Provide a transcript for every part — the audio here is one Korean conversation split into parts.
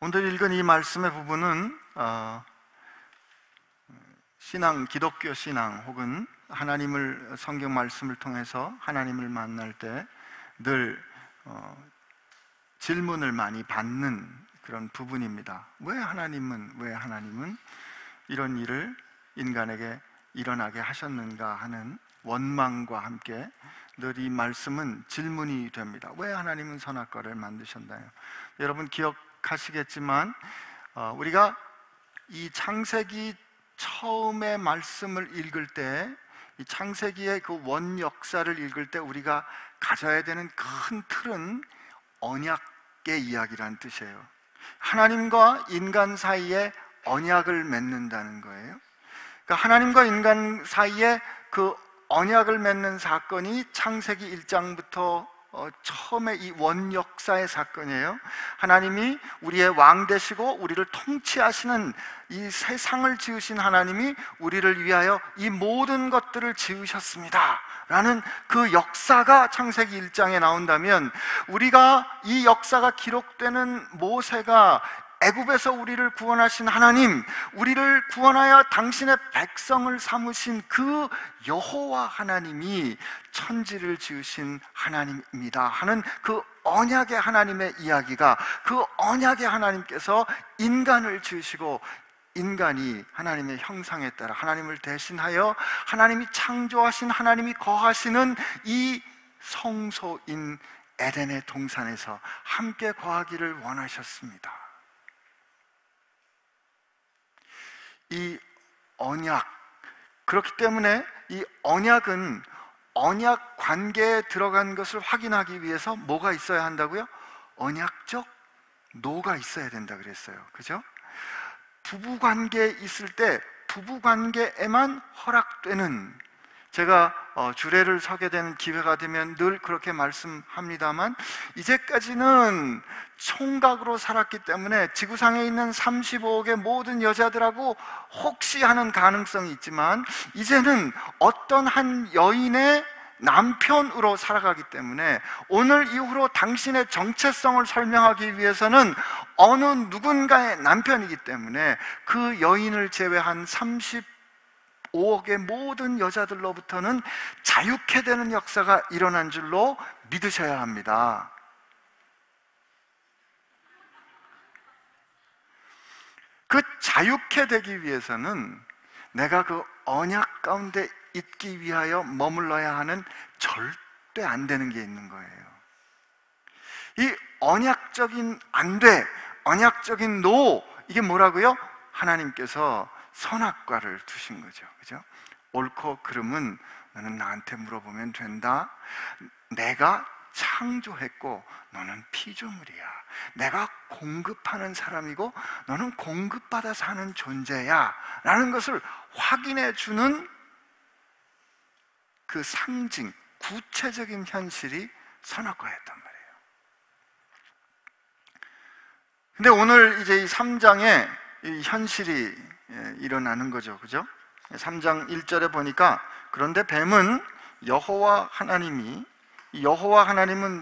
오늘 읽은 이 말씀의 부분은 신앙, 기독교 신앙 혹은 하나님을 성경 말씀을 통해서 하나님을 만날 때 늘 질문을 많이 받는 그런 부분입니다. 왜 하나님은 이런 일을 인간에게 일어나게 하셨는가 하는 원망과 함께 늘 이 말씀은 질문이 됩니다. 왜 하나님은 선악과를 만드셨나요? 여러분 기억하시겠지만 우리가 이 창세기 처음의 말씀을 읽을 때, 이 창세기의 그 원 역사를 읽을 때 우리가 가져야 되는 큰 틀은 언약의 이야기라는 뜻이에요. 하나님과 인간 사이에 언약을 맺는다는 거예요. 그러니까 하나님과 인간 사이에 그 언약을 맺는 사건이 창세기 1장부터 처음에 이 원 역사의 사건이에요. 하나님이 우리의 왕 되시고 우리를 통치하시는 이 세상을 지으신 하나님이 우리를 위하여 이 모든 것들을 지으셨습니다 라는 그 역사가 창세기 1장에 나온다면, 우리가 이 역사가 기록되는 모세가 애굽에서 우리를 구원하신 하나님, 우리를 구원하여 당신의 백성을 삼으신 그 여호와 하나님이 천지를 지으신 하나님입니다 하는 그 언약의 하나님의 이야기가, 그 언약의 하나님께서 인간을 지으시고 인간이 하나님의 형상에 따라 하나님을 대신하여 하나님이 창조하신, 하나님이 거하시는 이 성소인 에덴의 동산에서 함께 거하기를 원하셨습니다. 이 언약, 그렇기 때문에 이 언약은 언약 관계에 들어간 것을 확인하기 위해서 뭐가 있어야 한다고요? 언약적 노가 있어야 된다 그랬어요. 그죠? 부부관계에 있을 때 부부관계에만 허락되는, 제가 주례를 서게 되는 기회가 되면 늘 그렇게 말씀합니다만, 이제까지는 총각으로 살았기 때문에 지구상에 있는 35억의 모든 여자들하고 혹시 하는 가능성이 있지만, 이제는 어떤 한 여인의 남편으로 살아가기 때문에 오늘 이후로 당신의 정체성을 설명하기 위해서는 어느 누군가의 남편이기 때문에 그 여인을 제외한 35억의 모든 여자들로부터는 자유케 되는 역사가 일어난 줄로 믿으셔야 합니다. 그 자유케 되기 위해서는 내가 그 언약 가운데 있기 위하여 머물러야 하는 절대 안 되는 게 있는 거예요. 이 언약적인 안 돼, 언약적인 노, 이게 뭐라고요? 하나님께서 선악과를 두신 거죠. 그죠? 옳고 그름은 너는 나한테 물어보면 된다. 내가 창조했고 너는 피조물이야. 내가 공급하는 사람이고 너는 공급받아 사는 존재야 라는 것을 확인해 주는 그 상징, 구체적인 현실이 선악과였단 말이에요. 근데 오늘 이제 이 3장에 이 현실이 일어나는 거죠. 그죠? 3장 1절에 보니까, 그런데 뱀은 여호와 하나님은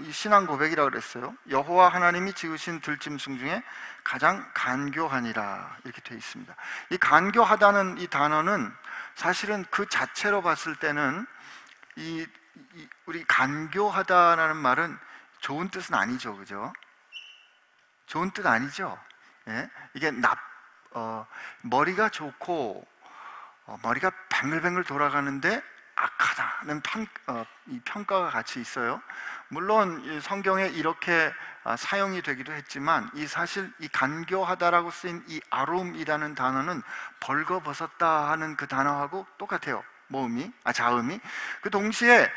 이 신앙 고백이라고 그랬어요. 여호와 하나님이 지으신 들짐승 중에 가장 간교하니라 이렇게 되어 있습니다. 이 간교하다는 이 단어는 사실은 그 자체로 봤을 때는 우리 간교하다라는 말은 좋은 뜻은 아니죠. 그죠? 좋은 뜻 아니죠. 예? 이게 머리가 좋고 머리가 뱅글뱅글 돌아가는데 악하다는 이 평가가 같이 있어요. 물론 이 성경에 이렇게 사용이 되기도 했지만, 사실 이 간교하다라고 쓰인 이 아룸이라는 단어는 벌거벗었다 하는 그 단어하고 똑같아요. 자음이. 그 동시에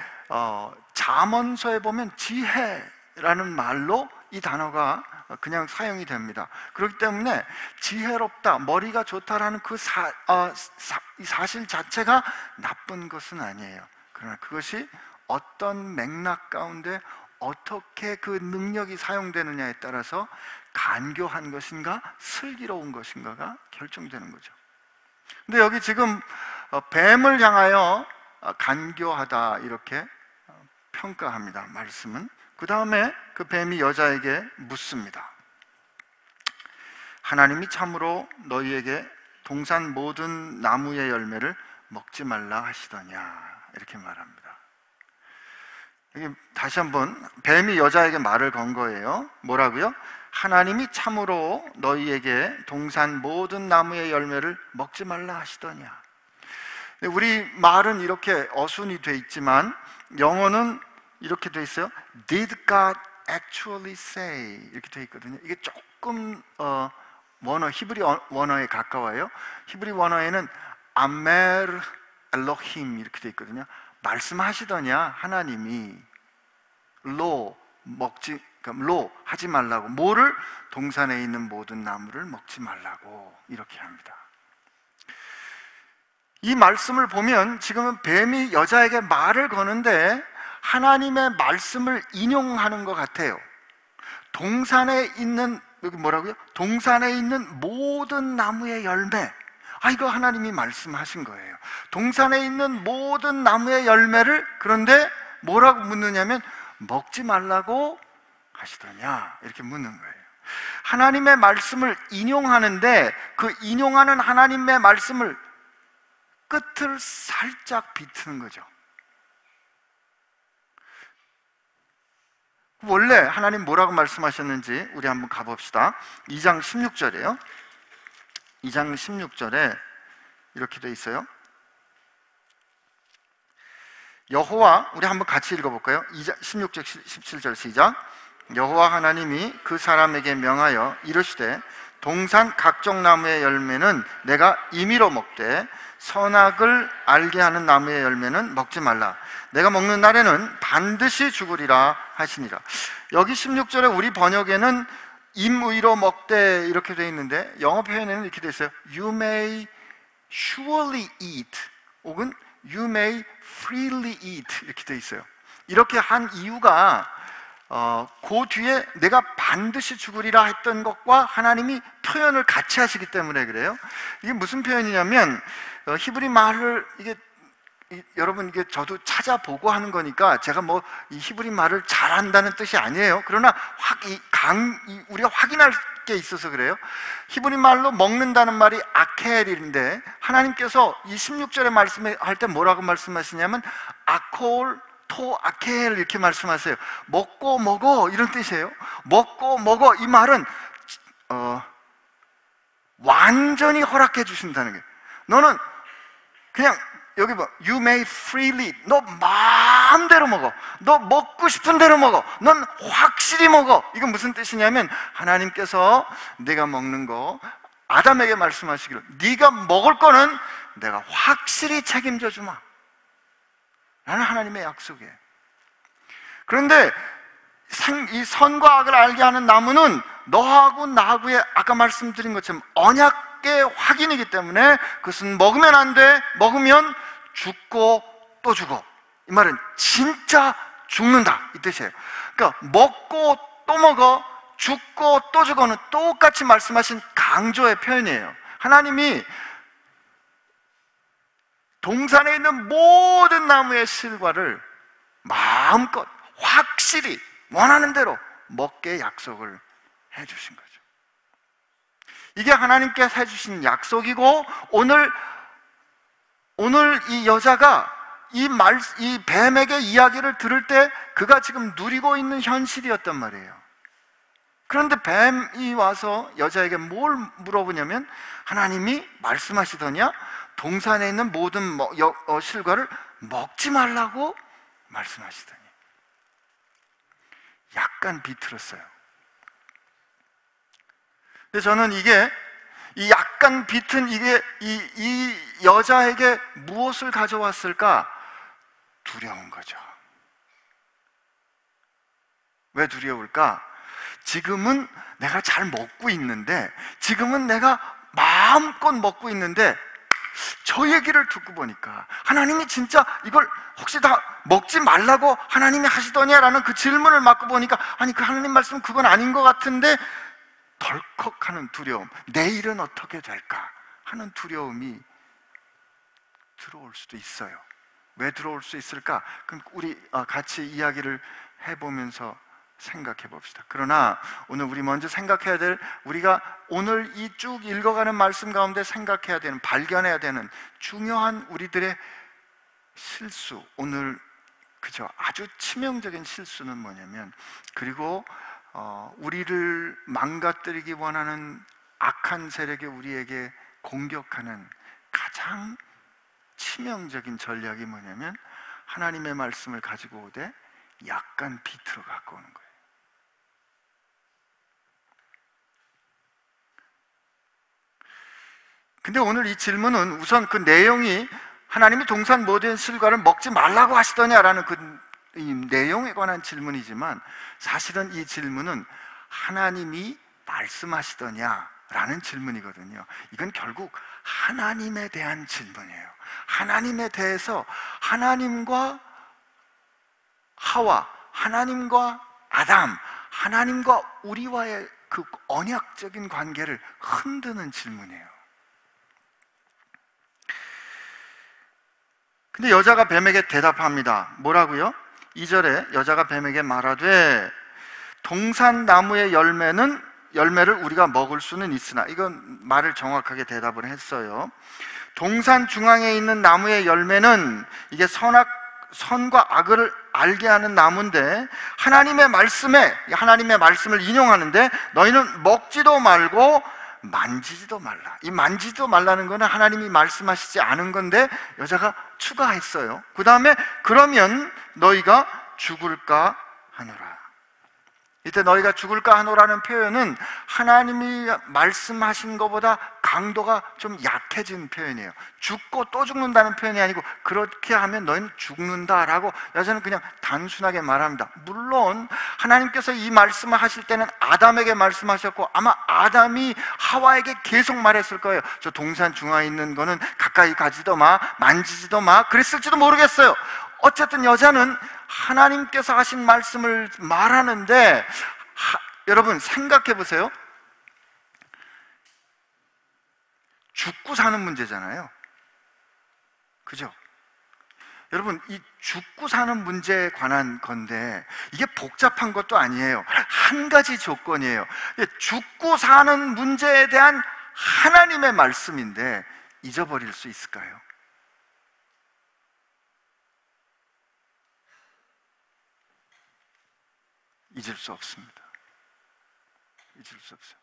잠언서에 보면 지혜라는 말로 이 단어가 그냥 사용이 됩니다. 그렇기 때문에 지혜롭다, 머리가 좋다라는 그 사실 자체가 나쁜 것은 아니에요. 그러나 그것이 어떤 맥락 가운데 어떻게 그 능력이 사용되느냐에 따라서 간교한 것인가 슬기로운 것인가가 결정되는 거죠. 근데 여기 지금 뱀을 향하여 간교하다 이렇게 평가합니다. 말씀은. 그 다음에 그 뱀이 여자에게 묻습니다. 하나님이 참으로 너희에게 동산 모든 나무의 열매를 먹지 말라 하시더냐, 이렇게 말합니다. 여기 다시 한번 뱀이 여자에게 말을 건 거예요. 뭐라고요? 하나님이 참으로 너희에게 동산 모든 나무의 열매를 먹지 말라 하시더냐. 우리 말은 이렇게 어순이 돼 있지만 영어는 이렇게 돼 있어요. Did God actually say? 이렇게 돼 있거든요. 이게 조금 원어, 히브리 원어에 가까워요. 히브리 원어에는 아멜 엘로힘 이렇게 돼 있거든요. 말씀하시더냐, 하나님이 로 먹지, 그러니까 로 하지 말라고, 뭐를? 동산에 있는 모든 나무를 먹지 말라고, 이렇게 합니다. 이 말씀을 보면 지금은 뱀이 여자에게 말을 거는데 하나님의 말씀을 인용하는 것 같아요. 동산에 있는, 여기 뭐라고요? 동산에 있는 모든 나무의 열매, 이거 하나님이 말씀하신 거예요. 동산에 있는 모든 나무의 열매를, 그런데 뭐라고 묻느냐면 먹지 말라고 하시더냐, 이렇게 묻는 거예요. 하나님의 말씀을 인용하는데 그 인용하는 하나님의 말씀을 끝을 살짝 비트는 거죠. 원래 하나님 뭐라고 말씀하셨는지 우리 한번 가봅시다. 2장 16절이에요. 2장 16절에 이렇게 돼 있어요. 여호와, 우리 한번 같이 읽어볼까요? 2장 16절 17절 시작. 여호와 하나님이 그 사람에게 명하여 이르시되 동산 각종 나무의 열매는 내가 임의로 먹되 선악을 알게 하는 나무의 열매는 먹지 말라. 내가 먹는 날에는 반드시 죽으리라 하시니라. 여기 16절에 우리 번역에는 임의로 먹되 이렇게 되어 있는데 영어 표현에는 이렇게 되어 있어요. You may surely eat, 혹은 You may freely eat, 이렇게 되어 있어요. 이렇게 한 이유가 그 뒤에 내가 반드시 죽으리라 했던 것과 하나님이 표현을 같이 하시기 때문에 그래요. 이게 무슨 표현이냐면 히브리 말을 여러분, 이게 저도 찾아보고 하는 거니까 제가 뭐 이 히브리 말을 잘한다는 뜻이 아니에요. 그러나 우리가 확인할 게 있어서 그래요. 히브리 말로 먹는다는 말이 아켈인데 하나님께서 이 16절에 말씀할 때 뭐라고 말씀하시냐면 아콜 토 아켈 이렇게 말씀하세요. 먹고 먹어, 이런 뜻이에요. 먹고 먹어, 이 말은 완전히 허락해 주신다는 거예요. 너는 그냥 여기 봐, You may freely, 너 마음대로 먹어, 너 먹고 싶은 대로 먹어, 넌 확실히 먹어. 이건 무슨 뜻이냐면 하나님께서 내가 먹는 거, 아담에게 말씀하시기로 네가 먹을 거는 내가 확실히 책임져 주마 라는 하나님의 약속이에요. 그런데 이 선과 악을 알게 하는 나무는 너하고 나하고의 아까 말씀드린 것처럼 언약의 확인이기 때문에 그것은 먹으면 안 돼. 먹으면 죽고 또 죽어. 이 말은 진짜 죽는다, 이 뜻이에요. 그러니까 먹고 또 먹어, 죽고 또 죽어는 똑같이 말씀하신 강조의 표현이에요. 하나님이 동산에 있는 모든 나무의 실과를 마음껏 확실히 원하는 대로 먹게 약속을 해주신 거죠. 이게 하나님께서 해주신 약속이고, 오늘 이 여자가 이 뱀에게 이야기를 들을 때 그가 지금 누리고 있는 현실이었단 말이에요. 그런데 뱀이 와서 여자에게 뭘 물어보냐면 하나님이 말씀하시더냐, 동산에 있는 모든 실과를 먹지 말라고 말씀하시더니. 약간 비틀었어요. 근데 저는 이 약간 비튼 이게 이 여자에게 무엇을 가져왔을까? 두려운 거죠. 왜 두려울까? 지금은 내가 잘 먹고 있는데, 지금은 내가 마음껏 먹고 있는데, 저 얘기를 듣고 보니까 하나님이 진짜 이걸 혹시 다 먹지 말라고 하나님이 하시더냐라는 그 질문을 받고 보니까, 아니 그 하나님 말씀은 그건 아닌 것 같은데, 덜컥하는 두려움, 내일은 어떻게 될까 하는 두려움이 들어올 수도 있어요. 왜 들어올 수 있을까? 그럼 우리 같이 이야기를 해보면서 생각해 봅시다. 그러나 오늘 우리 먼저 생각해야 될, 우리가 오늘 이 쭉 읽어가는 말씀 가운데 생각해야 되는, 발견해야 되는 중요한 우리들의 실수, 오늘 그죠? 아주 치명적인 실수는 뭐냐면, 그리고 우리를 망가뜨리기 원하는 악한 세력이 우리에게 공격하는 가장 치명적인 전략이 뭐냐면, 하나님의 말씀을 가지고 오되 약간 비틀어 갖고 오는 거예요. 근데 오늘 이 질문은 우선 그 내용이 하나님이 동산 모든 실과를 먹지 말라고 하시더냐라는 이 내용에 관한 질문이지만, 사실은 이 질문은 하나님이 말씀하시더냐라는 질문이거든요. 이건 결국 하나님에 대한 질문이에요. 하나님에 대해서, 하나님과 하와, 하나님과 아담, 하나님과 우리와의 그 언약적인 관계를 흔드는 질문이에요. 근데 여자가 뱀에게 대답합니다. 뭐라고요? 2절에 여자가 뱀에게 말하되 동산 나무의 열매를 우리가 먹을 수는 있으나, 이건 말을 정확하게 대답을 했어요. 동산 중앙에 있는 나무의 열매는 이게 선과 악을 알게 하는 나무인데, 하나님의 말씀을 인용하는데 너희는 먹지도 말고 만지지도 말라. 이 만지지도 말라는 거는 하나님이 말씀하시지 않은 건데 여자가 추가했어요. 그 다음에 그러면 너희가 죽을까 하노라. 이때 너희가 죽을까 하노라는 표현은 하나님이 말씀하신 것보다 강도가 좀 약해진 표현이에요. 죽고 또 죽는다는 표현이 아니고, 그렇게 하면 너희는 죽는다라고 여자는 그냥 단순하게 말합니다. 물론 하나님께서 이 말씀을 하실 때는 아담에게 말씀하셨고, 아마 아담이 하와에게 계속 말했을 거예요. 저 동산 중앙에 있는 거는 가까이 가지도 마, 만지지도 마, 그랬을지도 모르겠어요. 어쨌든 여자는 하나님께서 하신 말씀을 말하는데, 여러분 생각해 보세요. 죽고 사는 문제잖아요. 그죠? 여러분, 이 죽고 사는 문제에 관한 건데 이게 복잡한 것도 아니에요. 한 가지 조건이에요. 죽고 사는 문제에 대한 하나님의 말씀인데 잊어버릴 수 있을까요? 잊을 수 없습니다. 잊을 수 없어요.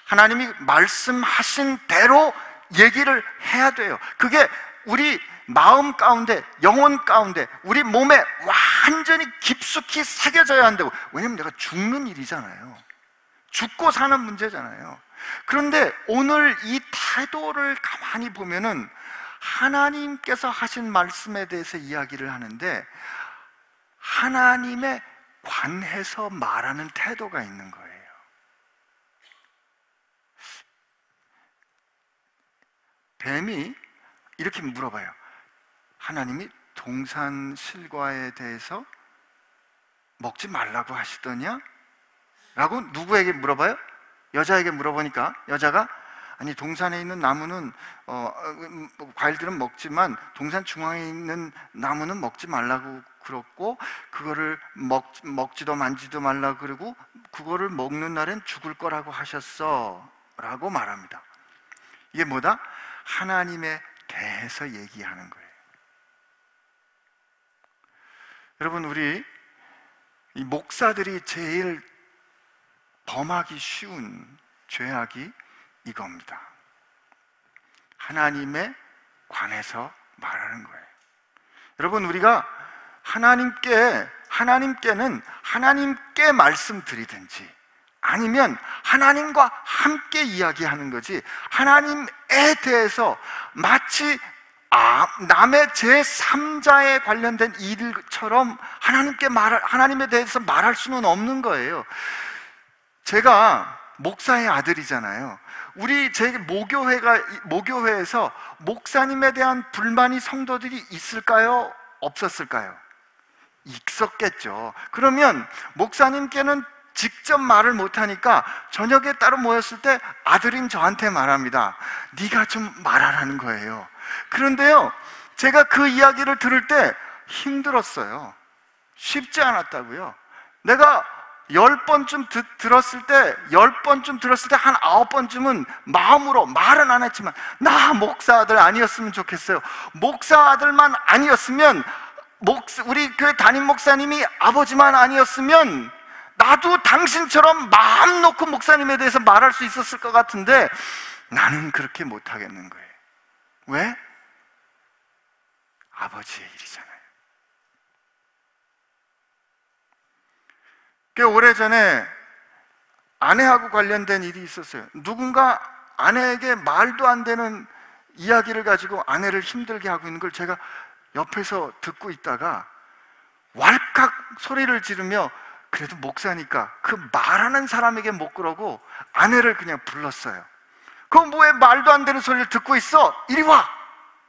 하나님이 말씀하신 대로 얘기를 해야 돼요. 그게 우리 마음 가운데, 영혼 가운데, 우리 몸에 완전히 깊숙이 새겨져야 한다고. 왜냐면 내가 죽는 일이잖아요. 죽고 사는 문제잖아요. 그런데 오늘 이 태도를 가만히 보면은 하나님께서 하신 말씀에 대해서 이야기를 하는데 하나님의 관해서 말하는 태도가 있는 거예요. 뱀이 이렇게 물어봐요. 하나님이 동산 실과에 대해서 먹지 말라고 하시더냐? 라고 누구에게 물어봐요? 여자에게 물어보니까 여자가, 아니 동산에 있는 나무는 과일들은 먹지만 동산 중앙에 있는 나무는 먹지 말라고 그랬고, 그거를 먹지도 만지도 말라고 그러고, 그거를 먹는 날엔 죽을 거라고 하셨어 라고 말합니다. 이게 뭐다? 하나님에 대해서 얘기하는 거예요. 여러분, 우리 이 목사들이 제일 범하기 쉬운 죄악이 이겁니다. 하나님에 관해서 말하는 거예요. 여러분, 우리가 하나님께는 하나님께 말씀드리든지 아니면 하나님과 함께 이야기하는 거지, 하나님에 대해서 마치 남의 제3자에 관련된 일처럼 하나님에 대해서 말할 수는 없는 거예요. 제가 목사의 아들이잖아요. 제 모교회에서 목사님에 대한 불만이 성도들이 있을까요? 없었을까요? 있었겠죠. 그러면 목사님께는 직접 말을 못하니까 저녁에 따로 모였을 때 아들인 저한테 말합니다. 네가 좀 말하라는 거예요. 그런데요, 제가 그 이야기를 들을 때 힘들었어요. 쉽지 않았다고요. 내가 들었을 때 10번쯤 들었을 때 한 9번쯤은 마음으로 말은 안 했지만 나 목사 아들 아니었으면 좋겠어요. 목사 아들만 아니었으면, 우리 교회 담임 목사님이 아버지만 아니었으면 나도 당신처럼 마음 놓고 목사님에 대해서 말할 수 있었을 것 같은데 나는 그렇게 못하겠는 거예요. 왜? 아버지의 일이잖아요. 꽤 오래전에 아내하고 관련된 일이 있었어요. 누군가 아내에게 말도 안 되는 이야기를 가지고 아내를 힘들게 하고 있는 걸 제가 옆에서 듣고 있다가 왈칵 소리를 지르며, 그래도 목사니까 그 말하는 사람에게 못 그러고 아내를 그냥 불렀어요. 그럼 왜 말도 안 되는 소리를 듣고 있어? 이리 와!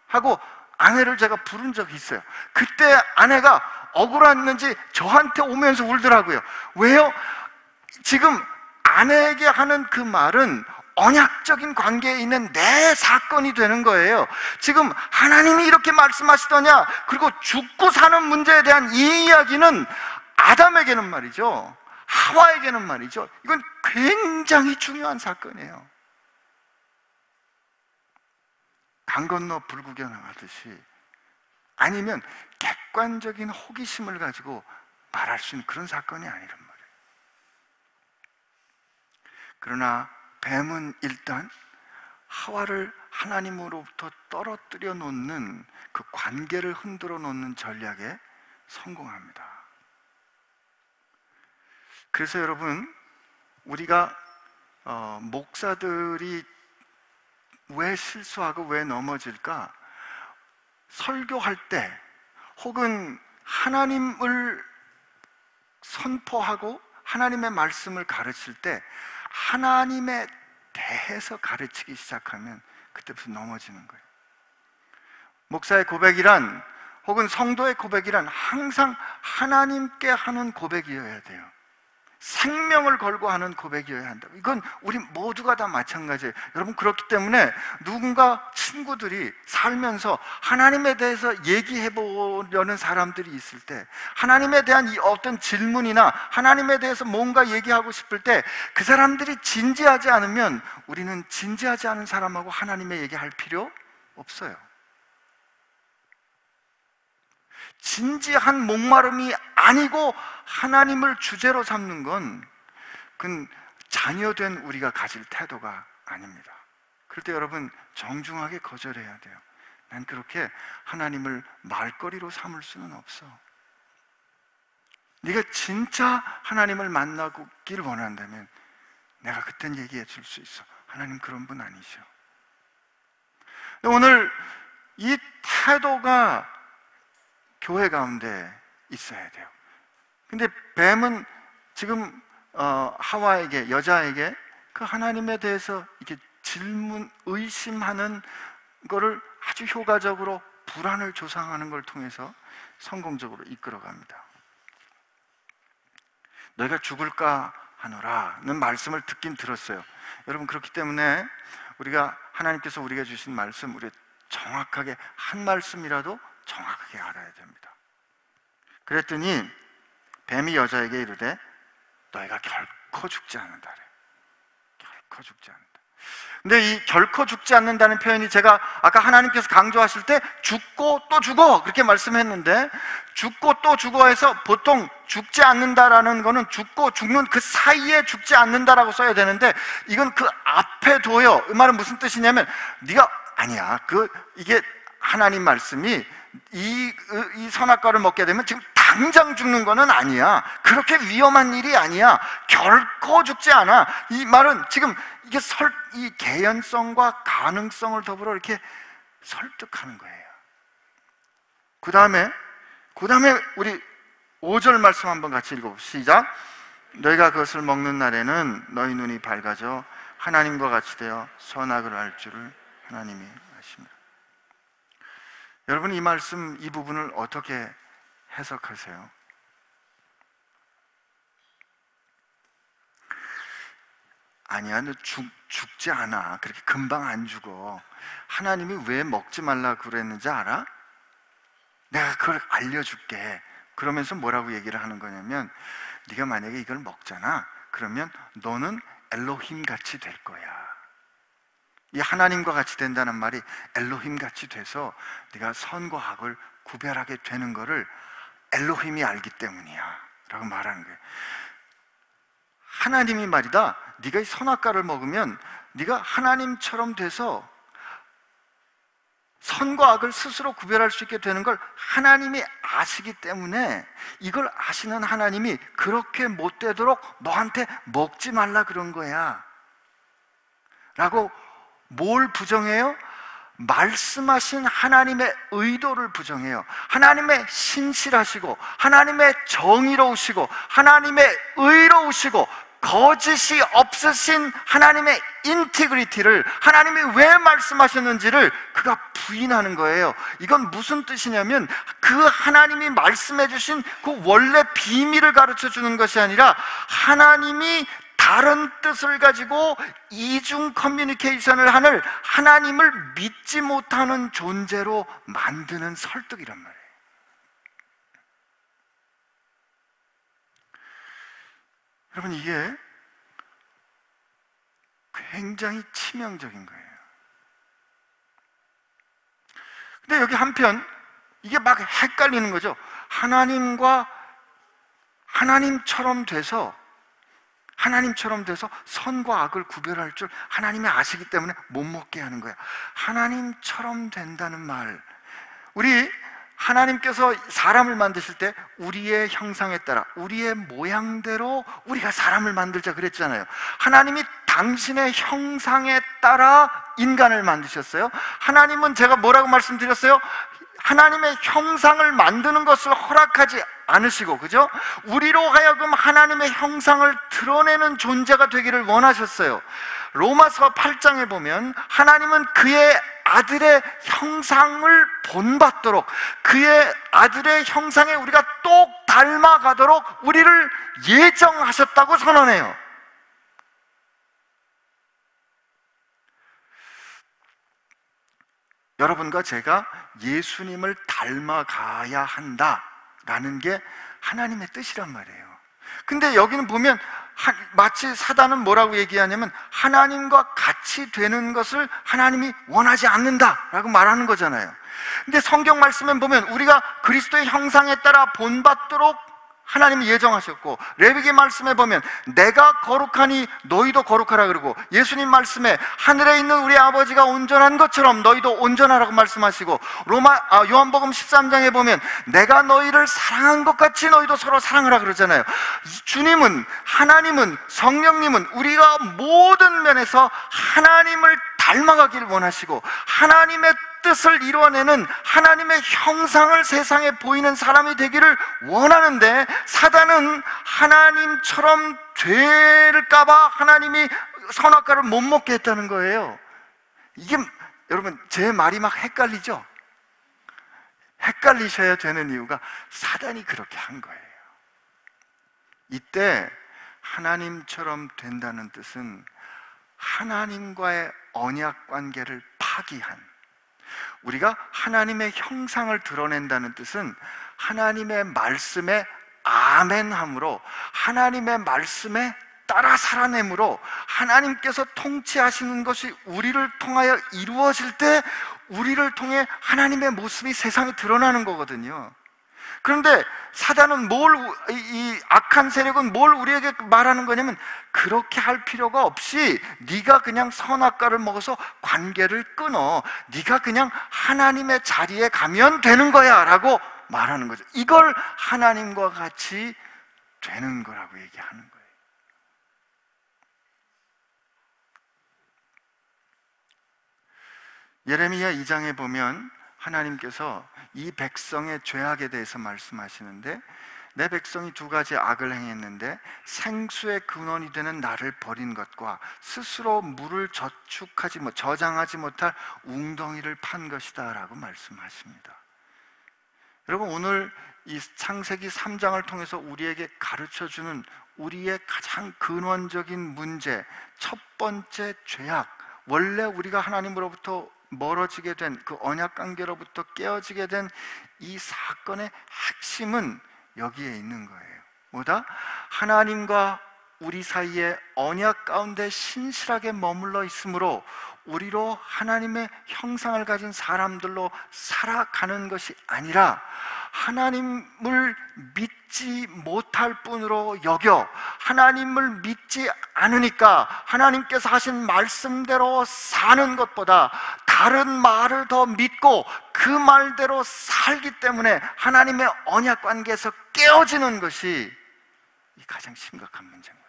하고 아내를 제가 부른 적이 있어요. 그때 아내가 억울했는지 저한테 오면서 울더라고요. 왜요? 지금 아내에게 하는 그 말은 언약적인 관계에 있는 내 사건이 되는 거예요. 지금 하나님이 이렇게 말씀하시더냐, 그리고 죽고 사는 문제에 대한 이 이야기는 아담에게는 말이죠, 하와에게는 말이죠, 이건 굉장히 중요한 사건이에요. 강 건너 불구경하듯이, 아니면 객관적인 호기심을 가지고 말할 수 있는 그런 사건이 아니란 말이에요. 그러나 뱀은 일단 하와를 하나님으로부터 떨어뜨려 놓는 그 관계를 흔들어 놓는 전략에 성공합니다. 그래서 여러분, 우리가 목사들이 왜 실수하고 왜 넘어질까? 설교할 때 혹은 하나님을 선포하고 하나님의 말씀을 가르칠 때 하나님에 대해서 가르치기 시작하면 그때부터 넘어지는 거예요. 목사의 고백이란, 혹은 성도의 고백이란 항상 하나님께 하는 고백이어야 돼요. 생명을 걸고 하는 고백이어야 한다고. 이건 우리 모두가 다 마찬가지예요. 여러분, 그렇기 때문에 누군가 친구들이 살면서 하나님에 대해서 얘기해 보려는 사람들이 있을 때, 하나님에 대한 이 어떤 질문이나 하나님에 대해서 뭔가 얘기하고 싶을 때 그 사람들이 진지하지 않으면 우리는 진지하지 않은 사람하고 하나님의 얘기할 필요 없어요. 진지한 목마름이 아니고 하나님을 주제로 삼는 건 그건 자녀된 우리가 가질 태도가 아닙니다. 그럴 때 여러분, 정중하게 거절해야 돼요. 난 그렇게 하나님을 말거리로 삼을 수는 없어. 네가 진짜 하나님을 만나길 원한다면 내가 그땐 얘기해 줄 수 있어. 하나님 그런 분 아니셔. 오늘 이 태도가 교회 가운데 있어야 돼요. 근데 뱀은 지금 하와에게, 여자에게 그 하나님에 대해서 이렇게 질문, 의심하는 거를 아주 효과적으로 불안을 조성하는 걸 통해서 성공적으로 이끌어갑니다. 너희가 죽을까 하노라는 말씀을 듣긴 들었어요. 여러분, 그렇기 때문에 우리가 하나님께서 우리에게 주신 말씀, 우리 정확하게 한 말씀이라도 정확하게 알아야 됩니다. 그랬더니 뱀이 여자에게 이르되 너희가 결코 죽지 않는다. 결코 죽지 않는다. 근데 이 결코 죽지 않는다는 표현이, 제가 아까 하나님께서 강조하실 때 죽고 또 죽어 그렇게 말씀했는데, 죽고 또 죽어 해서 보통 죽지 않는다라는 거는 죽고 죽는 그 사이에 죽지 않는다라고 써야 되는데, 이건 그 앞에 둬요. 이 말은 무슨 뜻이냐면, 네가 아니야, 이게 하나님 말씀이 이 선악과를 먹게 되면 지금 당장 죽는 거는 아니야. 그렇게 위험한 일이 아니야. 결코 죽지 않아. 이 말은 지금 이게 이 개연성과 가능성을 더불어 이렇게 설득하는 거예요. 그 다음에 우리 5절 말씀 한번 같이 읽어봅시다. 시작. 너희가 그것을 먹는 날에는 너희 눈이 밝아져 하나님과 같이 되어 선악을 알 줄을 하나님이 아십니다. 여러분, 이 말씀, 이 부분을 어떻게 해석하세요? 아니야, 너 죽지 않아. 그렇게 금방 안 죽어. 하나님이 왜 먹지 말라 그랬는지 알아? 내가 그걸 알려줄게. 그러면서 뭐라고 얘기를 하는 거냐면, 네가 만약에 이걸 먹잖아, 그러면 너는 엘로힘 같이 될 거야. 이 하나님과 같이 된다는 말이 엘로힘 같이 돼서 네가 선과 악을 구별하게 되는 거를 엘로힘이 알기 때문이야 라고 말하는 거예요. 하나님이 말이다, 네가 이 선악과를 먹으면 네가 하나님처럼 돼서 선과 악을 스스로 구별할 수 있게 되는 걸 하나님이 아시기 때문에, 이걸 아시는 하나님이 그렇게 못 되도록 너한테 먹지 말라 그런 거야 라고 뭘 부정해요? 말씀하신 하나님의 의도를 부정해요. 하나님의 신실하시고 하나님의 정의로우시고 하나님의 의로우시고 거짓이 없으신 하나님의 인티그리티를, 하나님이 왜 말씀하셨는지를 그가 부인하는 거예요. 이건 무슨 뜻이냐면 그 하나님이 말씀해 주신 그 원래 비밀을 가르쳐 주는 것이 아니라 하나님이 다른 뜻을 가지고 이중 커뮤니케이션을 하는 하나님을 믿지 못하는 존재로 만드는 설득이란 말이에요. 여러분, 이게 굉장히 치명적인 거예요. 근데 여기 한편 이게 막 헷갈리는 거죠. 하나님처럼 돼서 선과 악을 구별할 줄 하나님이 아시기 때문에 못 먹게 하는 거야. 하나님처럼 된다는 말, 우리 하나님께서 사람을 만드실 때 우리의 형상에 따라, 우리의 모양대로 우리가 사람을 만들자 그랬잖아요. 하나님이 당신의 형상에 따라 인간을 만드셨어요. 하나님은, 제가 뭐라고 말씀드렸어요? 하나님의 형상을 만드는 것을 허락하지 않으시고, 그죠? 우리로 하여금 하나님의 형상을 드러내는 존재가 되기를 원하셨어요. 로마서 8장에 보면 하나님은 그의 아들의 형상을 본받도록, 그의 아들의 형상에 우리가 똑 닮아가도록 우리를 예정하셨다고 선언해요. 여러분과 제가 예수님을 닮아가야 한다라는 게 하나님의 뜻이란 말이에요. 근데 여기는 보면 마치 사단은 뭐라고 얘기하냐면 하나님과 같이 되는 것을 하나님이 원하지 않는다라고 말하는 거잖아요. 근데 성경 말씀에 보면 우리가 그리스도의 형상에 따라 본받도록 하나님이 예정하셨고, 레위기 말씀에 보면 내가 거룩하니 너희도 거룩하라 그러고, 예수님 말씀에 하늘에 있는 우리 아버지가 온전한 것처럼 너희도 온전하라고 말씀하시고, 요한복음 13장에 보면 내가 너희를 사랑한 것 같이 너희도 서로 사랑하라 그러잖아요. 주님은, 하나님은, 성령님은 우리가 모든 면에서 하나님을 닮아가기를 원하시고 하나님의 뜻을 이루어내는 하나님의 형상을 세상에 보이는 사람이 되기를 원하는데, 사단은 하나님처럼 될까봐 하나님이 선악과를 못 먹게 했다는 거예요. 이게 여러분, 제 말이 막 헷갈리죠? 헷갈리셔야 되는 이유가 사단이 그렇게 한 거예요. 이때 하나님처럼 된다는 뜻은 하나님과의 언약 관계를 파기한, 우리가 하나님의 형상을 드러낸다는 뜻은 하나님의 말씀에 아멘함으로, 하나님의 말씀에 따라 살아냄으로, 하나님께서 통치하시는 것이 우리를 통하여 이루어질 때 우리를 통해 하나님의 모습이 세상에 드러나는 거거든요. 그런데 사단은 이 악한 세력은 뭘 우리에게 말하는 거냐면, 그렇게 할 필요가 없이 네가 그냥 선악과를 먹어서 관계를 끊어, 네가 그냥 하나님의 자리에 가면 되는 거야 라고 말하는 거죠. 이걸 하나님과 같이 되는 거라고 얘기하는 거예요. 예레미야 2장에 보면 하나님께서 이 백성의 죄악에 대해서 말씀하시는데, 내 백성이 두 가지 악을 행했는데 생수의 근원이 되는 나를 버린 것과 스스로 물을 저장하지 못할 웅덩이를 판 것이다 라고 말씀하십니다. 여러분, 오늘 이 창세기 3장을 통해서 우리에게 가르쳐주는 우리의 가장 근원적인 문제, 첫 번째 죄악, 원래 우리가 하나님으로부터 멀어지게 된 그 언약 관계로부터 깨어지게 된 이 사건의 핵심은 여기에 있는 거예요. 뭐다? 하나님과 우리 사이에 언약 가운데 신실하게 머물러 있으므로 우리로 하나님의 형상을 가진 사람들로 살아가는 것이 아니라 하나님을 믿지 못할 뿐으로 여겨 하나님을 믿지 않으니까 하나님께서 하신 말씀대로 사는 것보다 다른 말을 더 믿고 그 말대로 살기 때문에 하나님의 언약 관계에서 깨어지는 것이 가장 심각한 문제인 거죠.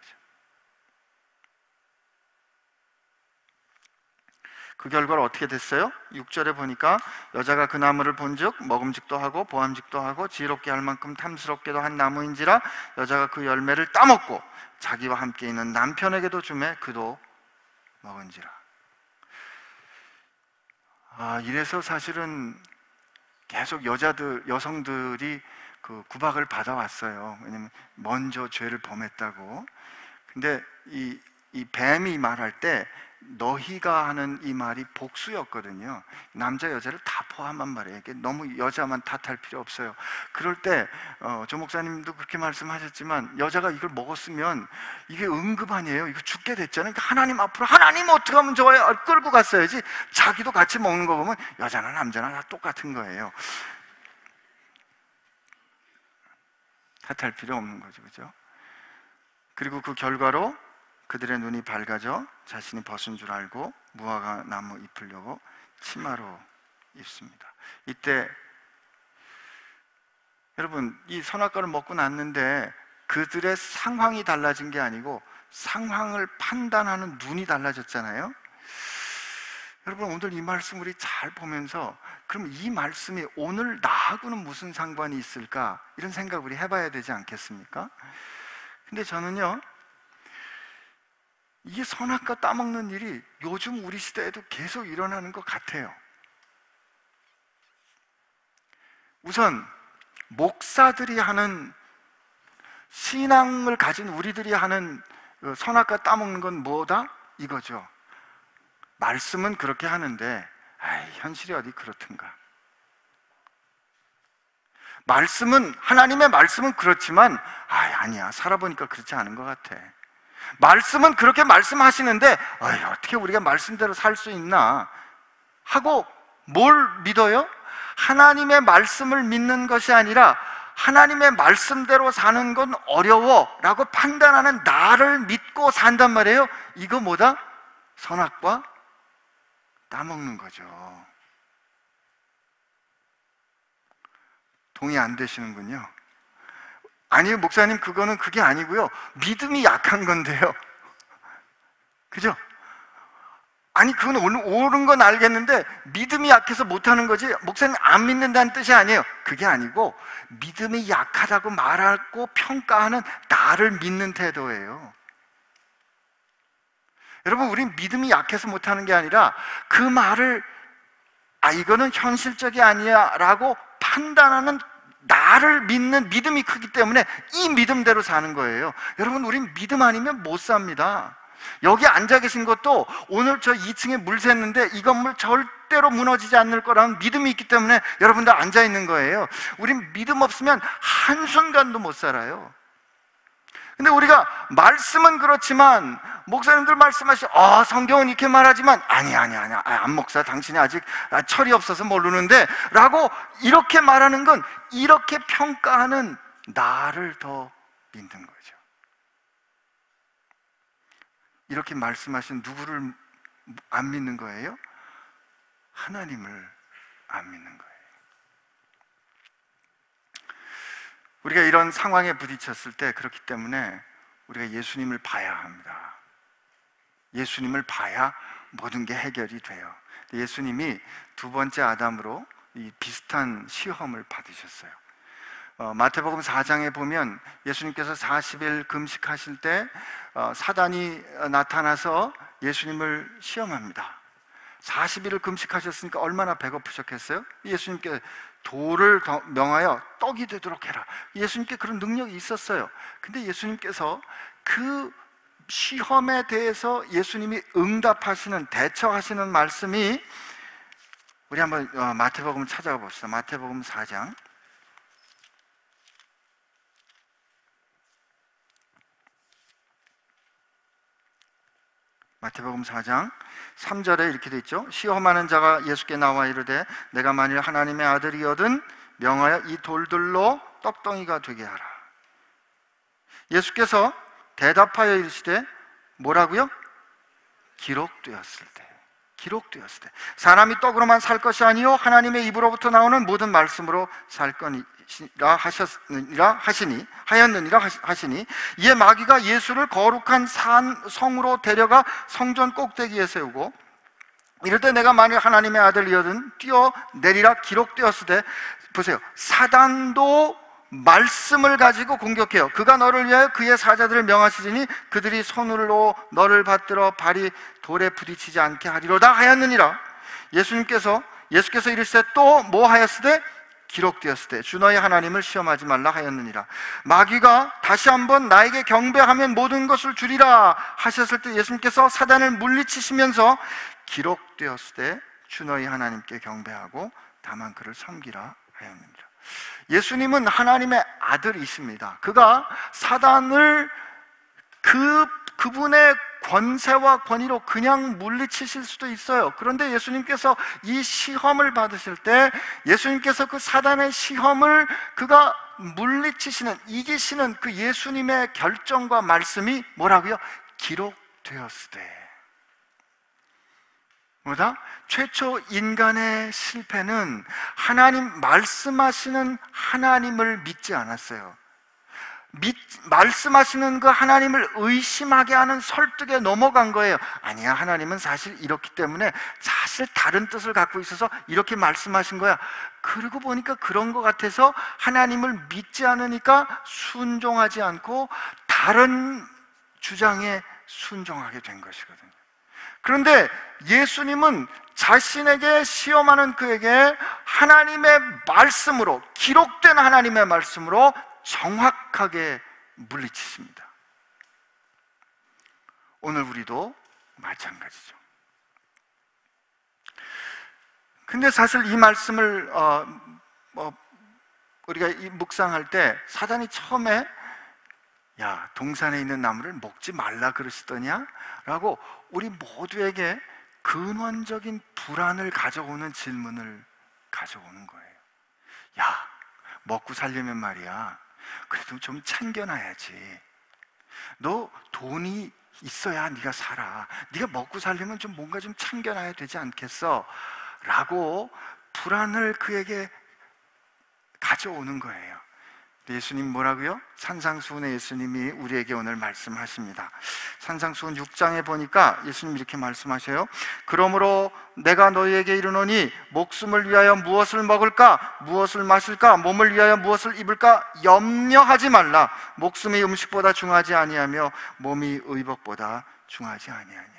그 결과로 어떻게 됐어요? 6절에 보니까 여자가 그 나무를 본즉 먹음직도 하고 보암직도 하고 지혜롭게 할 만큼 탐스럽게도 한 나무인지라 여자가 그 열매를 따먹고 자기와 함께 있는 남편에게도 주매 그도 먹은지라. 이래서 사실은 계속 여성들이 그 구박을 받아왔어요. 왜냐면 먼저 죄를 범했다고. 근데 이 뱀이 말할 때 너희가 하는 이 말이 복수였거든요. 남자 여자를 다 포함한 말이에요. 너무 여자만 탓할 필요 없어요. 그럴 때 조 목사님도 그렇게 말씀하셨지만 여자가 이걸 먹었으면 이게 응급 아니에요. 이거 죽게 됐잖아요. 그러니까 하나님 앞으로 하나님 어떻게 하면 좋아요? 끌고 갔어야지. 자기도 같이 먹는 거 보면 여자나 남자나 다 똑같은 거예요. 탓할 필요 없는 거죠, 그죠? 그리고 그 결과로 그들의 눈이 밝아져 자신이 벗은 줄 알고 무화과 나무 잎으려고 치마로 입습니다. 이때 여러분, 이 선악과를 먹고 났는데 그들의 상황이 달라진 게 아니고 상황을 판단하는 눈이 달라졌잖아요. 여러분, 오늘 이 말씀 우리 잘 보면서 그럼 이 말씀이 오늘 나하고는 무슨 상관이 있을까? 이런 생각 우리 해봐야 되지 않겠습니까? 근데 저는요, 이게 선악과 따먹는 일이 요즘 우리 시대에도 계속 일어나는 것 같아요. 우선 목사들이 하는, 신앙을 가진 우리들이 하는 선악과 따먹는 건 뭐다? 이거죠. 말씀은 그렇게 하는데 현실이 어디 그렇든가. 말씀은, 하나님의 말씀은 그렇지만 아니야, 살아보니까 그렇지 않은 것 같아. 말씀은 그렇게 말씀하시는데 어떻게 우리가 말씀대로 살 수 있나 하고 뭘 믿어요? 하나님의 말씀을 믿는 것이 아니라 하나님의 말씀대로 사는 건 어려워 라고 판단하는 나를 믿고 산단 말이에요. 이거 뭐다? 선악과 따먹는 거죠. 동의 안 되시는군요. 아니요, 목사님, 그게 아니고요. 믿음이 약한 건데요. 그죠? 아니, 그건 옳은 건 알겠는데 믿음이 약해서 못하는 거지 목사님 안 믿는다는 뜻이 아니에요. 그게 아니고 믿음이 약하다고 말하고 평가하는 나를 믿는 태도예요. 여러분, 우린 믿음이 약해서 못하는 게 아니라 그 말을 이거는 현실적이 아니야 라고 판단하는 나를 믿는 믿음이 크기 때문에 이 믿음대로 사는 거예요. 여러분, 우린 믿음 아니면 못 삽니다. 여기 앉아 계신 것도 오늘 저 2층에 물 샜는데 이 건물 절대로 무너지지 않을 거라는 믿음이 있기 때문에 여러분들 앉아 있는 거예요. 우린 믿음 없으면 한순간도 못 살아요. 근데 우리가 말씀은 그렇지만 목사님들 말씀하시죠. 성경은 이렇게 말하지만 아니야 안 목사, 당신이 아직 철이 없어서 모르는데 라고 이렇게 말하는 건 이렇게 평가하는 나를 더 믿는 거죠. 이렇게 말씀하신 누구를 안 믿는 거예요? 하나님을 안 믿는 거예요. 우리가 이런 상황에 부딪혔을 때, 그렇기 때문에 우리가 예수님을 봐야 합니다. 예수님을 봐야 모든 게 해결이 돼요. 예수님이 두 번째 아담으로 이 비슷한 시험을 받으셨어요. 마태복음 4장에 보면 예수님께서 40일 금식하실 때 사단이 나타나서 예수님을 시험합니다. 40일을 금식하셨으니까 얼마나 배고프셨겠어요? 예수님께 돌을 명하여 떡이 되도록 해라. 예수님께 그런 능력이 있었어요. 근데 예수님께서 그 시험에 대해서 예수님이 응답하시는, 대처하시는 말씀이, 우리 한번 마태복음을 찾아가 봅시다. 마태복음 4장 마태복음 4장 3절에 이렇게 돼 있죠. 시험하는 자가 예수께 나와 이르되 내가 만일 하나님의 아들이거든 명하여 이 돌들로 떡덩이가 되게 하라. 예수께서 대답하여 이르시되 뭐라고요? 기록되었을 때 사람이 떡으로만 살 것이 아니요 하나님의 입으로부터 나오는 모든 말씀으로 살 거니라 하시니 이에 마귀가 예수를 거룩한 성으로 데려가 성전 꼭대기에 세우고 이럴 때 내가 만일 하나님의 아들이거든 뛰어내리라 기록되었으되, 보세요, 사단도 말씀을 가지고 공격해요. 그가 너를 위하여 그의 사자들을 명하시리니 그들이 손으로 너를 받들어 발이 돌에 부딪히지 않게 하리로다 하였느니라. 예수께서 이르시되 또 뭐 하였으되 기록되었으되 주 너희 하나님을 시험하지 말라 하였느니라. 마귀가 다시 한번 나에게 경배하면 모든 것을 주리라 하셨을 때 예수님께서 사단을 물리치시면서 기록되었으되 주 너희 하나님께 경배하고 다만 그를 섬기라 하였느니라. 예수님은 하나님의 아들이십니다. 그가 사단을 그분의 권세와 권위로 그냥 물리치실 수도 있어요. 그런데 예수님께서 이 시험을 받으실 때 예수님께서 그 사단의 시험을 그가 물리치시는, 이기시는 그 예수님의 결정과 말씀이 뭐라고요? 기록되었으되. 뭐다? 최초 인간의 실패는 하나님 말씀하시는 하나님을 믿지 않았어요. 말씀하시는 그 하나님을 의심하게 하는 설득에 넘어간 거예요. 아니야, 하나님은 사실 이렇기 때문에 사실 다른 뜻을 갖고 있어서 이렇게 말씀하신 거야. 그러고 보니까 그런 것 같아서 하나님을 믿지 않으니까 순종하지 않고 다른 주장에 순종하게 된 것이거든요. 그런데 예수님은 자신에게 시험하는 그에게 하나님의 말씀으로, 기록된 하나님의 말씀으로 정확하게 물리치십니다. 오늘 우리도 마찬가지죠. 근데 사실 이 말씀을 우리가 묵상할 때 사단이 처음에 야, 동산에 있는 나무를 먹지 말라 그러시더냐? 라고 우리 모두에게 근원적인 불안을 가져오는 질문을 가져오는 거예요. 야, 먹고 살려면 말이야, 그래도 좀 챙겨놔야지. 너 돈이 있어야 네가 살아. 네가 먹고 살려면 좀 뭔가 좀 챙겨놔야 되지 않겠어? 라고 불안을 그에게 가져오는 거예요. 예수님 뭐라고요? 산상수훈의 예수님이 우리에게 오늘 말씀하십니다. 산상수훈 6장에 보니까 예수님이 이렇게 말씀하셔요. 그러므로 내가 너희에게 이르노니 목숨을 위하여 무엇을 먹을까, 무엇을 마실까, 몸을 위하여 무엇을 입을까 염려하지 말라. 목숨이 음식보다 중하지 아니하며 몸이 의복보다 중하지 아니하냐.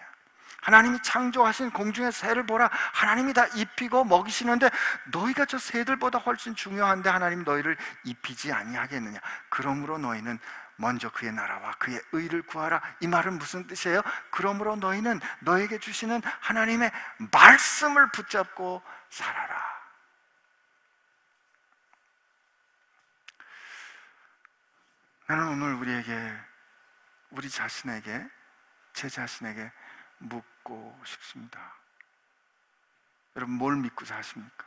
하나님이 창조하신 공중의 새를 보라. 하나님이 다 입히고 먹이시는데 너희가 저 새들보다 훨씬 중요한데 하나님 너희를 입히지 아니하겠느냐. 그러므로 너희는 먼저 그의 나라와 그의 의를 구하라. 이 말은 무슨 뜻이에요? 그러므로 너희는 너에게 주시는 하나님의 말씀을 붙잡고 살아라. 나는 오늘 우리 자신에게, 제 자신에게 묻고 싶습니다. 여러분, 뭘 믿고 사십니까?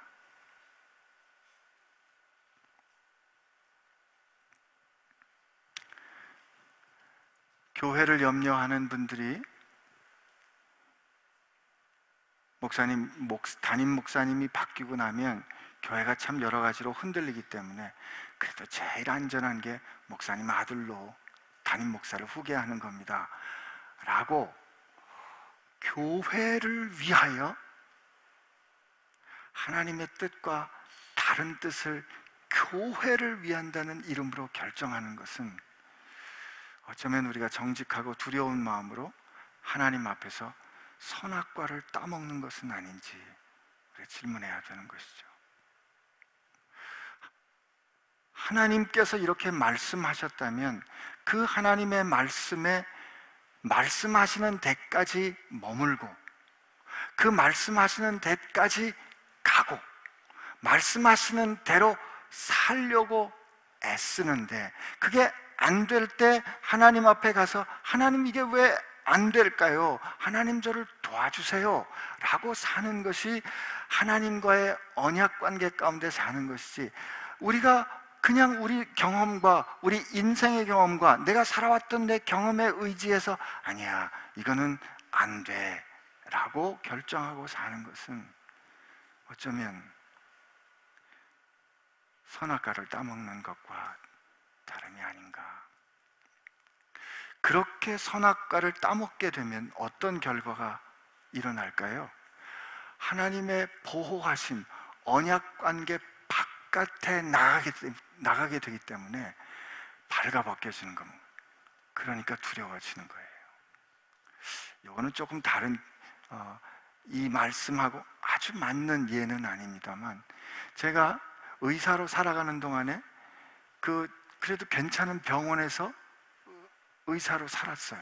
교회를 염려하는 분들이 담임 목사님이 바뀌고 나면 교회가 참 여러 가지로 흔들리기 때문에 그래도 제일 안전한 게 목사님 아들로 담임 목사를 후계하는 겁니다 라고 교회를 위하여 하나님의 뜻과 다른 뜻을 교회를 위한다는 이름으로 결정하는 것은 어쩌면 우리가 정직하고 두려운 마음으로 하나님 앞에서 선악과를 따먹는 것은 아닌지 질문해야 되는 것이죠. 하나님께서 이렇게 말씀하셨다면 그 하나님의 말씀에 말씀하시는 데까지 머물고 그 말씀하시는 데까지 가고 말씀하시는 대로 살려고 애쓰는데 그게 안 될 때 하나님 앞에 가서 하나님 이게 왜 안 될까요? 하나님 저를 도와주세요 라고 사는 것이 하나님과의 언약 관계 가운데 사는 것이지, 우리가 그냥 우리 경험과 우리 인생의 경험과 내가 살아왔던 내 경험에 의지해서 아니야 이거는 안 돼 라고 결정하고 사는 것은 어쩌면 선악과를 따먹는 것과 다름이 아닌가. 그렇게 선악과를 따먹게 되면 어떤 결과가 일어날까요? 하나님의 보호하심, 언약관계 바깥에 나가게 되기 때문에 발가벗겨지는 겁니다. 그러니까 두려워지는 거예요. 이거는 조금 다른 이 말씀하고 아주 맞는 예는 아닙니다만, 제가 의사로 살아가는 동안에 그래도 괜찮은 병원에서 의사로 살았어요.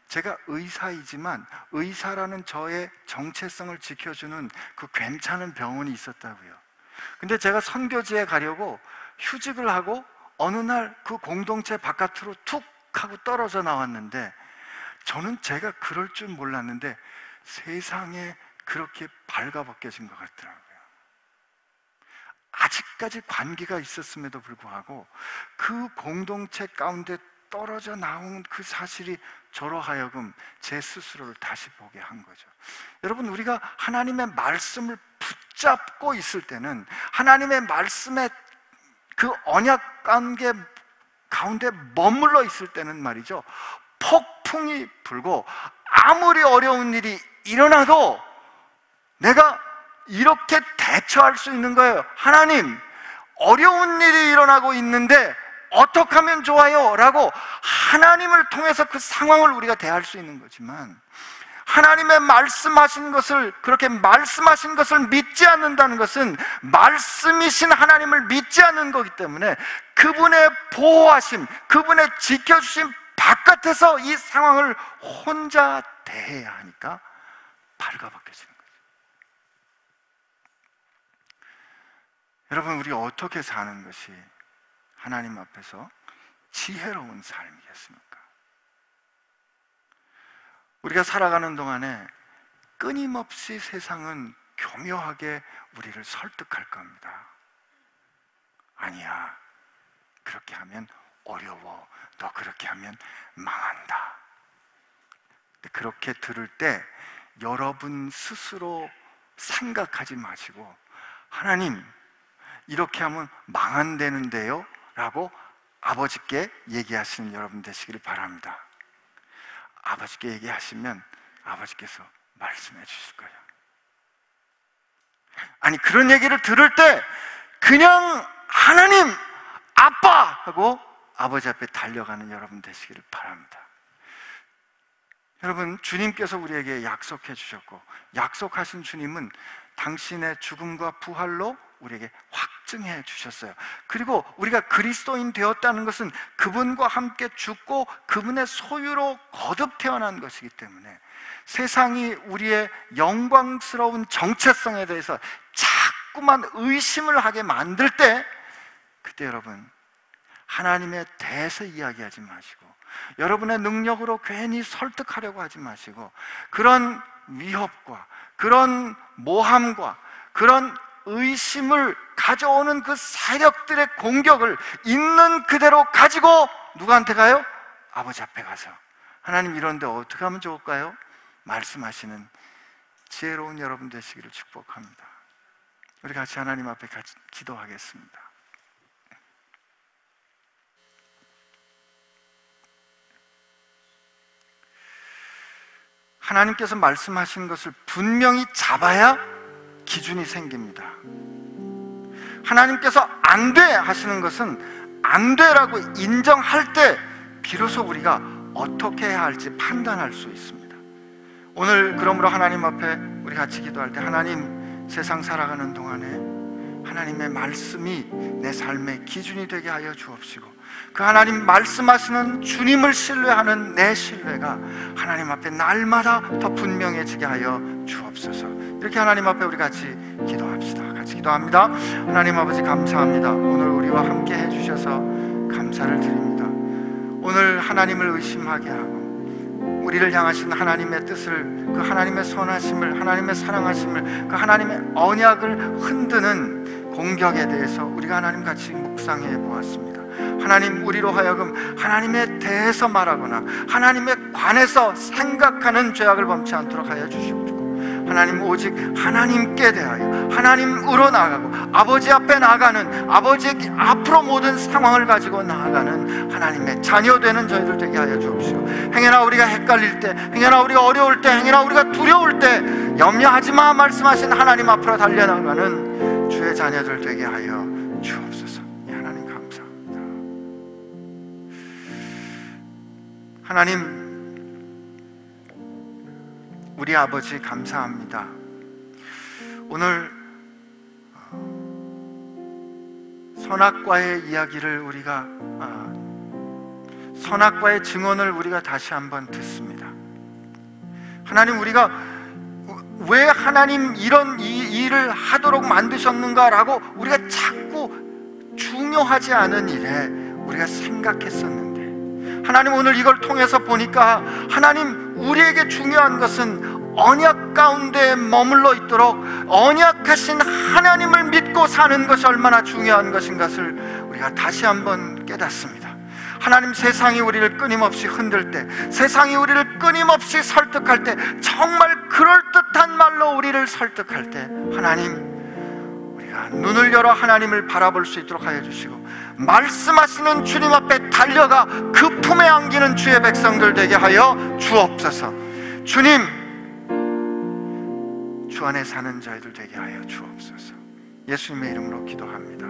제가 의사이지만 의사라는 저의 정체성을 지켜주는 그 괜찮은 병원이 있었다고요. 근데 제가 선교지에 가려고 휴직을 하고 어느 날 그 공동체 바깥으로 툭 하고 떨어져 나왔는데, 저는 제가 그럴 줄 몰랐는데 세상에 그렇게 발가벗겨진 것 같더라고요. 아직까지 관계가 있었음에도 불구하고 그 공동체 가운데 떨어져 나온 그 사실이 저로 하여금 제 스스로를 다시 보게 한 거죠. 여러분, 우리가 하나님의 말씀을 붙잡고 있을 때는, 하나님의 말씀의 그 언약 관계 가운데 머물러 있을 때는 말이죠, 폭풍이 불고 아무리 어려운 일이 일어나도 내가 이렇게 대처할 수 있는 거예요. 하나님, 어려운 일이 일어나고 있는데 어떻게 하면 좋아요? 라고 하나님을 통해서 그 상황을 우리가 대할 수 있는 거지만, 하나님의 말씀하신 것을, 그렇게 말씀하신 것을 믿지 않는다는 것은 말씀이신 하나님을 믿지 않는 거기 때문에 그분의 보호하심, 그분의 지켜주심 바깥에서 이 상황을 혼자 대해야 하니까 발가벗겨지는 거죠. 여러분, 우리가 어떻게 사는 것이 하나님 앞에서 지혜로운 삶이겠습니까? 우리가 살아가는 동안에 끊임없이 세상은 교묘하게 우리를 설득할 겁니다. 아니야, 그렇게 하면 어려워, 너 그렇게 하면 망한다. 그렇게 들을 때 여러분 스스로 생각하지 마시고, 하나님, 이렇게 하면 망한다는데요? 라고 아버지께 얘기하시는 여러분 되시기를 바랍니다. 아버지께 얘기하시면 아버지께서 말씀해 주실 거예요. 아니, 그런 얘기를 들을 때 그냥 하나님, 아빠! 하고 아버지 앞에 달려가는 여러분 되시기를 바랍니다. 여러분, 주님께서 우리에게 약속해 주셨고, 약속하신 주님은 당신의 죽음과 부활로 우리에게 확증해 주셨어요. 그리고 우리가 그리스도인 되었다는 것은 그분과 함께 죽고 그분의 소유로 거듭 태어난 것이기 때문에 세상이 우리의 영광스러운 정체성에 대해서 자꾸만 의심을 하게 만들 때, 그때 여러분, 하나님에 대해서 이야기하지 마시고, 여러분의 능력으로 괜히 설득하려고 하지 마시고, 그런 위협과 그런 모함과 그런 의심을 가져오는 그 세력들의 공격을 있는 그대로 가지고 누구한테 가요? 아버지 앞에 가서, 하나님, 이런데 어떻게 하면 좋을까요? 말씀하시는 지혜로운 여러분 되시기를 축복합니다. 우리 같이 하나님 앞에 같이 기도하겠습니다. 하나님께서 말씀하신 것을 분명히 잡아야 기준이 생깁니다. 하나님께서 안 돼 하시는 것은 안 돼라고 인정할 때 비로소 우리가 어떻게 해야 할지 판단할 수 있습니다. 오늘 그러므로 하나님 앞에 우리 같이 기도할 때, 하나님, 세상 살아가는 동안에 하나님의 말씀이 내 삶의 기준이 되게 하여 주옵시고, 그 하나님 말씀하시는 주님을 신뢰하는 내 신뢰가 하나님 앞에 날마다 더 분명해지게 하여 주옵소서. 이렇게 하나님 앞에 우리 같이 기도합시다. 같이 기도합니다. 하나님 아버지, 감사합니다. 오늘 우리와 함께 해주셔서 감사를 드립니다. 오늘 하나님을 의심하게 하고 우리를 향하신 하나님의 뜻을, 그 하나님의 선하심을, 하나님의 사랑하심을, 그 하나님의 언약을 흔드는 공격에 대해서 우리가 하나님 같이 묵상해 보았습니다. 하나님, 우리로 하여금 하나님에 대해서 말하거나 하나님에 관해서 생각하는 죄악을 범치 않도록 하여 주시옵시고, 하나님, 오직 하나님께 대하여 하나님으로 나아가고 아버지 앞에 나아가는, 아버지 앞으로 모든 상황을 가지고 나아가는 하나님의 자녀 되는 저희들 되게 하여 주옵시고, 행여나 우리가 헷갈릴 때, 행여나 우리가 어려울 때, 행여나 우리가 두려울 때 염려하지 마 말씀하신 하나님 앞으로 달려나가는 주의 자녀들 되게 하여 주옵소서. 하나님 감사합니다. 하나님, 우리 아버지 감사합니다. 오늘 선악과의 이야기를 우리가 선악과의 증언을 우리가 다시 한번 듣습니다. 하나님, 우리가 왜 하나님 이런 일을 하도록 만드셨는가라고 우리가 자꾸 중요하지 않은 일에 우리가 생각했었는데, 하나님, 오늘 이걸 통해서 보니까 하나님, 우리에게 중요한 것은 언약 가운데 머물러 있도록 언약하신 하나님을 믿고 사는 것이 얼마나 중요한 것인 것을 우리가 다시 한번 깨닫습니다. 하나님, 세상이 우리를 끊임없이 흔들 때, 세상이 우리를 끊임없이 설득할 때, 정말 그럴듯한 말로 우리를 설득할 때, 하나님, 우리가 눈을 열어 하나님을 바라볼 수 있도록 하여 주시고, 말씀하시는 주님 앞에 달려가 그 품에 안기는 주의 백성들 되게 하여 주옵소서. 주님, 주 안에 사는 저희들 되게 하여 주옵소서. 예수님의 이름으로 기도합니다.